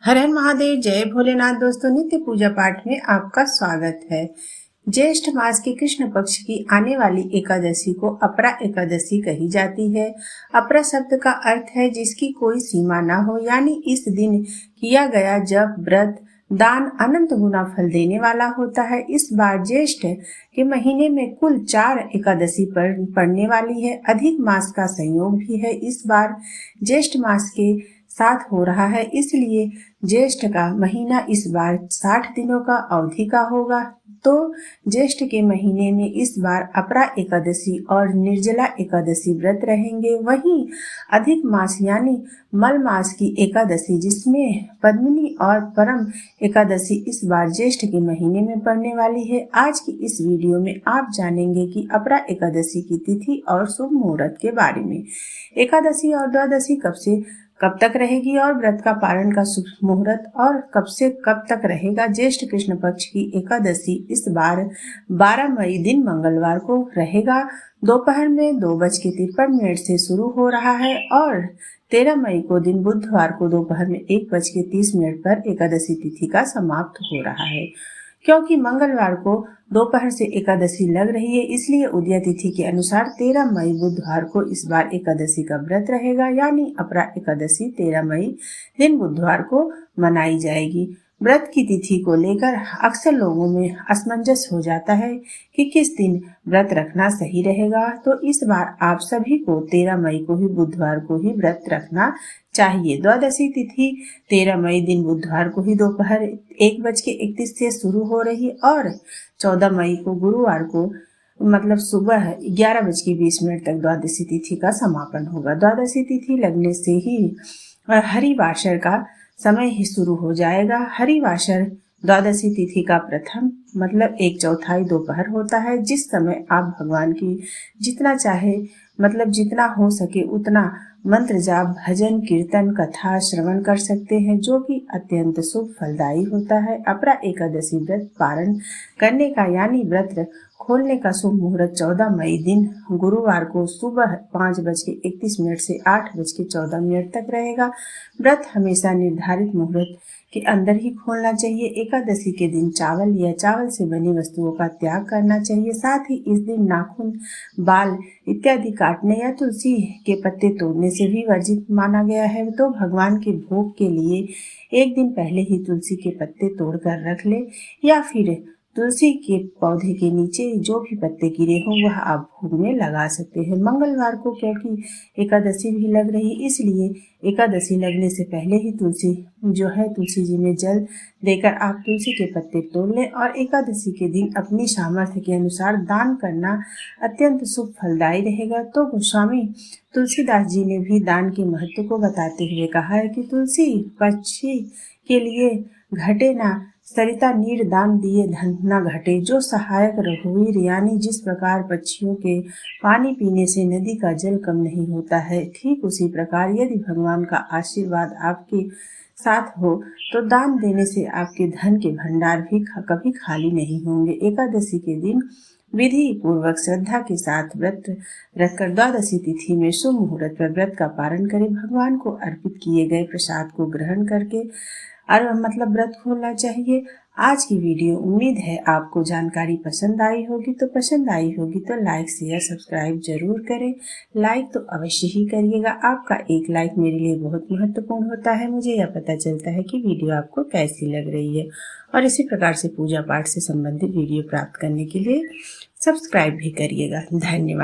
हर हर महादेव, जय भोलेनाथ। दोस्तों, नित्य पूजा पाठ में आपका स्वागत है। ज्येष्ठ मास की कृष्ण पक्ष की आने वाली एकादशी को अपरा एकादशी कही जाती है। अपरा शब्द का अर्थ है जिसकी कोई सीमा ना हो, यानी इस दिन किया गया जप, व्रत, दान अनंत गुना फल देने वाला होता है। इस बार ज्येष्ठ के महीने में कुल 4 एकादशी पड़ने वाली है। अधिक मास का संयोग भी है इस बार ज्येष्ठ मास के साथ हो रहा है, इसलिए ज्येष्ठ का महीना इस बार 60 दिनों का अवधि का होगा। तो ज्येष्ठ के महीने में इस बार अपरा एकादशी और निर्जला एकादशी व्रत रहेंगे। वहीं अधिक मास यानी मल मास की एकादशी, जिसमें पद्मिनी और परम एकादशी इस बार ज्येष्ठ के महीने में पड़ने वाली है। आज की इस वीडियो में आप जानेंगे कि अपरा एकादशी की तिथि और शुभ मुहूर्त के बारे में। एकादशी और द्वादशी कब तक रहेगी और व्रत का पारण का शुभ मुहूर्त और कब से कब तक रहेगा। ज्येष्ठ कृष्ण पक्ष की एकादशी इस बार 12 मई दिन मंगलवार को रहेगा। दोपहर में 2:53 से शुरू हो रहा है और 13 मई को दिन बुधवार को दोपहर में 1:30 पर एकादशी तिथि का समाप्त हो रहा है। क्योंकि मंगलवार को दोपहर से एकादशी लग रही है, इसलिए उदय तिथि के अनुसार 13 मई बुधवार को इस बार एकादशी का व्रत रहेगा, यानी अपरा एकादशी 13 मई दिन बुधवार को मनाई जाएगी। व्रत की तिथि को लेकर अक्सर लोगों में असमंजस हो जाता है कि किस दिन व्रत रखना सही रहेगा। तो इस बार आप सभी को 13 मई को ही बुधवार को ही व्रत रखना चाहिए। द्वादशी तिथि 13 मई दिन बुधवार को ही दोपहर 1:31 से शुरू हो रही और 14 मई को गुरुवार को मतलब सुबह 11:20 तक द्वादशी तिथि का समापन होगा। द्वादशी तिथि लगने से ही हरिवासर का समय ही शुरू हो जाएगा। हरिवासर द्वादशी तिथि का प्रथम मतलब 1/4 दोपहर होता है, जिस समय आप भगवान की जितना चाहे मतलब जितना हो सके उतना मंत्र जाप, भजन, कीर्तन, कथा श्रवण कर सकते हैं, जो कि अत्यंत शुभ फलदायी होता है। अपरा एकादशी व्रत पारण करने का यानी व्रत खोलने का शुभ मुहूर्त 14 मई दिन गुरुवार को सुबह 5:31 से 8:14 तक रहेगा। व्रत हमेशा निर्धारित मुहूर्त के अंदर ही खोलना चाहिए। एकादशी के दिन चावल या चावल से बनी वस्तुओं का त्याग करना चाहिए। साथ ही इस दिन नाखून, बाल इत्यादि काटने या तुलसी के पत्ते तोड़ने से भी वर्जित माना गया है। तो भगवान के भोग के लिए एक दिन पहले ही तुलसी के पत्ते तोड़कर रख ले, या फिर तुलसी के पौधे के नीचे जो भी पत्ते गिरे हों वह आप भोग में लगा सकते हैं। मंगलवार को क्योंकि एकादशी भी लग रही, इसलिए एकादशी लगने से पहले ही तुलसी जी में जल देकर आप तुलसी के पत्ते तोड़ लें और एकादशी के दिन अपनी सामर्थ्य के अनुसार दान करना अत्यंत शुभ फलदायी रहेगा। तो गोस्वामी तुलसीदास जी ने भी दान के महत्व को बताते हुए कहा है कि तुलसी पक्षी के लिए घटे ना, सरिता नीर दान दिए धन न घटे। जो सहायक रघुवीर, यानी जिस प्रकार पक्षियों के पानी पीने से नदी का जल कम नहीं होता है, ठीक उसी प्रकार यदि भगवान का आशीर्वाद आपके साथ हो तो दान देने से आपके धन के भंडार भी कभी खाली नहीं होंगे। एकादशी के दिन विधि पूर्वक श्रद्धा के साथ व्रत रखकर द्वादशी तिथि में शुभ मुहूर्त पर व्रत का पारण करें। भगवान को अर्पित किए गए प्रसाद को ग्रहण करके और व्रत खोलना चाहिए। आज की वीडियो उम्मीद है आपको जानकारी पसंद आई होगी, तो लाइक शेयर सब्सक्राइब जरूर करें। लाइक तो अवश्य ही करिएगा, आपका एक लाइक मेरे लिए बहुत महत्वपूर्ण होता है। मुझे यह पता चलता है कि वीडियो आपको कैसी लग रही है। और इसी प्रकार से पूजा पाठ से संबंधित वीडियो प्राप्त करने के लिए सब्सक्राइब भी करिएगा। धन्यवाद।